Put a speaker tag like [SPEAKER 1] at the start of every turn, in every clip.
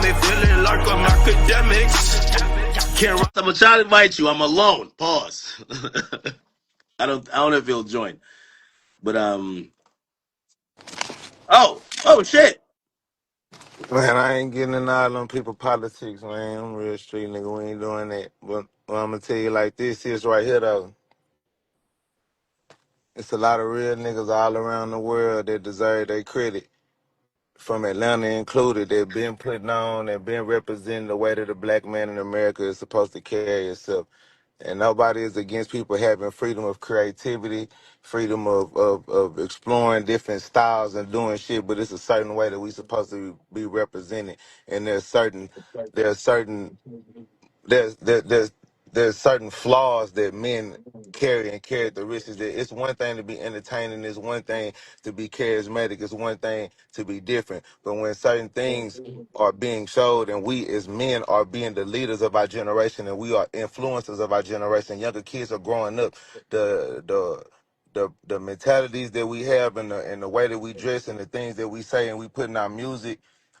[SPEAKER 1] me feeling like I'm academics. Can't
[SPEAKER 2] I'm gonna try to invite you. I'm alone. Pause. I don't know if he'll join. But oh shit.
[SPEAKER 3] Man, I ain't getting in all them people politics, man. I'm a real street nigga. We ain't doing that. But I'm gonna tell you like this is right here though. It's a lot of real niggas all around the world that deserve their credit, from Atlanta included, that been putting on and been representing the way that the black man in America is supposed to carry itself. And nobody is against people having freedom of creativity, freedom of exploring different styles and doing shit, but it's a certain way that we supposed to be represented. And there's certain there's there, there's certain flaws that men carry and characteristics that it's one thing to be entertaining, it's one thing to be charismatic, it's one thing to be different. But when certain things are being showed and we as men are being the leaders of our generation and we are influencers of our generation, younger kids are growing up, the mentalities that we have and the way that we dress and the things that we say and we put in our music,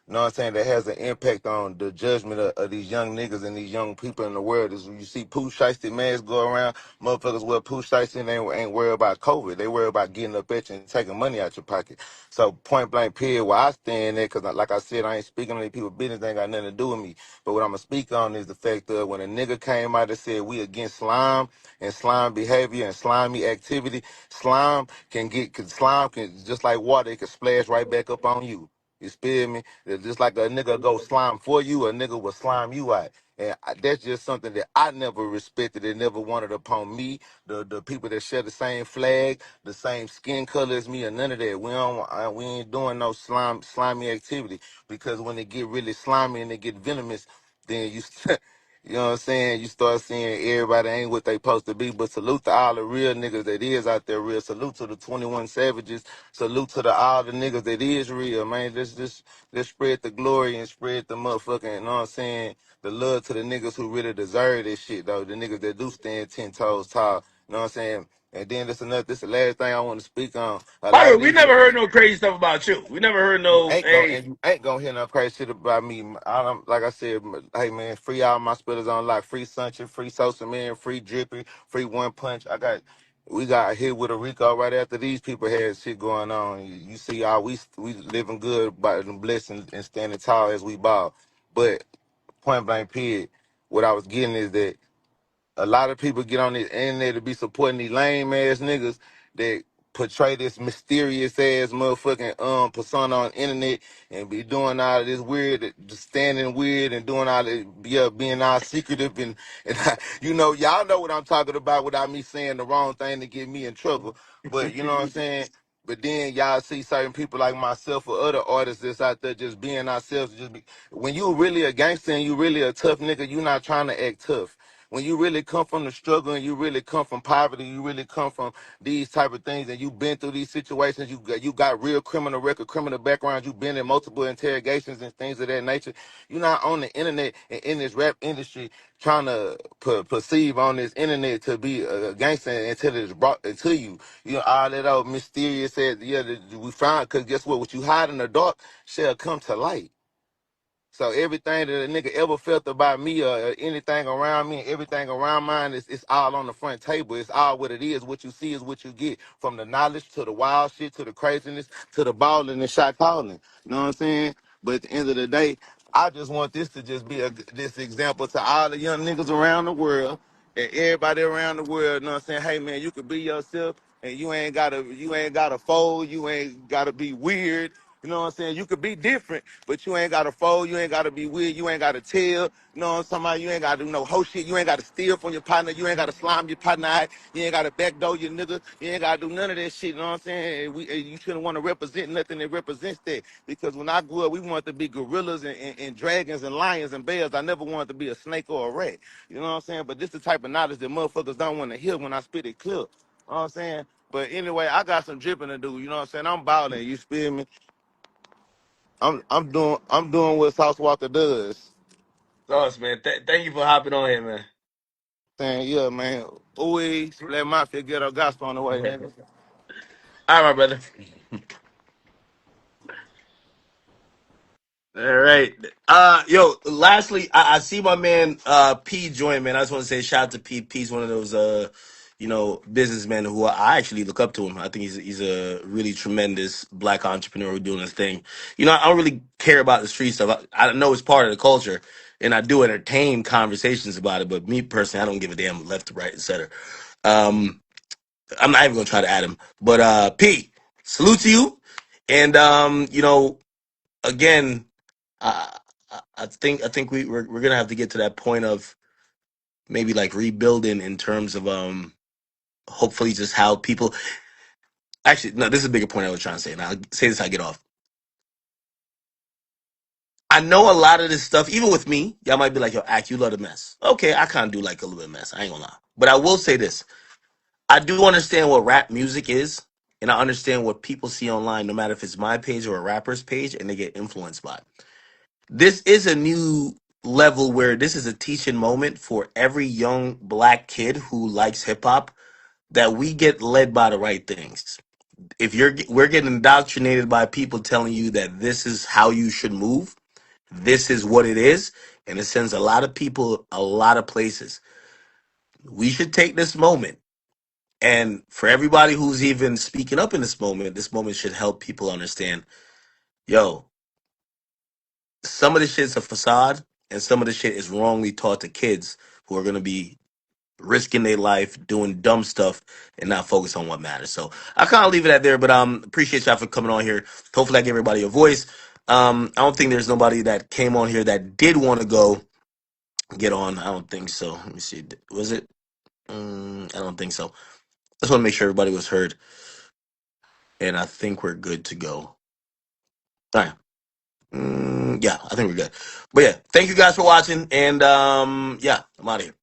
[SPEAKER 3] you know what I'm saying, that has an impact on the judgment of these young niggas and these young people in the world. Is when you see poo shiesty masks go around, motherfuckers wear poo shiesty and they ain't worried about COVID. They worry about getting up at you and taking money out your pocket. So point blank period, where I stand there, because like I said, I ain't speaking on these people's business, they ain't got nothing to do with me. But what I'm going to speak on is the fact that when a nigga came out and said we against slime and slime behavior and slimy activity, cause slime can, just like water, it can splash right back up on you. You feel me? It's just like a nigga go slime for you, a nigga will slime you out. And that's just something that I never respected and never wanted upon me. The people that share the same flag, the same skin color as me, or none of that. We ain't doing no slimy activity, because when it get really slimy and it get venomous, then you you know what I'm saying, you start seeing everybody ain't what they supposed to be. But salute to all the real niggas that is out there real. Salute to the 21 Savages. Salute to all the niggas that is real, man. Let's spread the glory and spread the motherfucking, you know what I'm saying, the love to the niggas who really deserve this shit, though. The niggas that do stand 10 toes tall. You know what I'm saying? And then this the last thing I want to speak on. A
[SPEAKER 2] By
[SPEAKER 3] lot
[SPEAKER 2] the way,
[SPEAKER 3] of
[SPEAKER 2] we
[SPEAKER 3] these
[SPEAKER 2] never
[SPEAKER 3] niggas,
[SPEAKER 2] heard no crazy stuff about you. We never heard no hey.
[SPEAKER 3] you ain't gonna hear no crazy shit about me. I don't, like I said, hey man, free all my spitters on lock. Free Sunshine, free Sosa Man, free Drippy, free One Punch. We got hit with a Rico right after these people had shit going on. You see how we living good by the blessing and standing tall as we ball. But point blank period, what I was getting is that a lot of people get on the internet to be supporting these lame ass niggas that portray this mysterious ass motherfucking persona on the internet and be doing all of this weird, just standing weird and doing all this, yeah, being all secretive and you know, y'all know what I'm talking about without me saying the wrong thing to get me in trouble. But you know what I'm saying? But then y'all see certain people like myself or other artists that's out there just being ourselves. When you really a gangster and you really a tough nigga, you not trying to act tough. When you really come from the struggle and you really come from poverty, you really come from these type of things, and you've been through these situations, you got real criminal record, criminal background, you've been in multiple interrogations and things of that nature. You're not on the internet and in this rap industry trying to perceive on this internet to be a gangster until it's brought to you. You know, all that old mysterious said, yeah, we found, because guess what? What you hide in the dark shall come to light. So everything that a nigga ever felt about me or anything around me, everything around mine, it's all on the front table. It's all what it is. What you see is what you get. From the knowledge to the wild shit to the craziness to the balling and shot calling. You know what I'm saying? But at the end of the day, I just want this to just be this example to all the young niggas around the world and everybody around the world. You know what I'm saying? Hey man, you can be yourself and you ain't gotta fold, you ain't gotta be weird. You know what I'm saying? You could be different, but you ain't gotta fold, you ain't gotta be weird, you ain't gotta tell. You know what I'm talking about? You ain't gotta do no whole shit, you ain't gotta steal from your partner, you ain't gotta slime your partner out, you ain't gotta backdoor your nigga, you ain't gotta do none of that shit, you know what I'm saying? You shouldn't wanna represent nothing that represents that. Because when I grew up, we wanted to be gorillas and dragons and lions and bears. I never wanted to be a snake or a rat. You know what I'm saying? But this the type of knowledge that motherfuckers don't want to hear when I spit it clear. You know what I'm saying? But anyway, I got some dripping to do. You know what I'm saying? I'm balling. You feel me? I'm doing what Sauce Walka does.
[SPEAKER 2] Sauce, man. Thank you for hopping on here, man.
[SPEAKER 3] Saying, yeah, man. Ooh, let Mafia get her gospel on the way, nigga.
[SPEAKER 2] All right, my brother. All right. Yo, lastly, I see my man P join, man. I just want to say shout out to P. P's one of those businessmen who I actually look up to him. I think he's a really tremendous black entrepreneur who's doing his thing. I don't really care about the street stuff. I know it's part of the culture and I do entertain conversations about it, but me personally, I don't give a damn left to right, etc. Um I'm not even gonna try to add him. But P, salute to you. And again, I I think we're gonna have to get to that point of maybe like rebuilding in terms of hopefully just how people actually no, this is a bigger point I was trying to say, and I'll say this I get off. I know a lot of this stuff, even with me, y'all might be like, yo, act, you love to mess. Okay, I kinda do like a little bit of mess. I ain't gonna lie. But I will say this. I do understand what rap music is, and I understand what people see online, no matter if it's my page or a rapper's page, and they get influenced by it. This is a new level where this is a teaching moment for every young black kid who likes hip hop that we get led by the right things. If we're getting indoctrinated by people telling you that this is how you should move, this is what it is, and it sends a lot of people a lot of places. We should take this moment. And for everybody who's even speaking up in this moment should help people understand, yo, some of the shit's a facade and some of the shit is wrongly taught to kids who are going to be risking their life doing dumb stuff and not focus on what matters. So I kind of leave it at there, but appreciate y'all for coming on here. Hopefully I give everybody a voice. I don't think there's nobody that came on here that did want to go get on. I don't think so. Let me see. Was it? I don't think so. Just want to make sure everybody was heard, and I think we're good to go. All right. Yeah, I think we're good. But yeah, thank you guys for watching, and yeah, I'm out of here.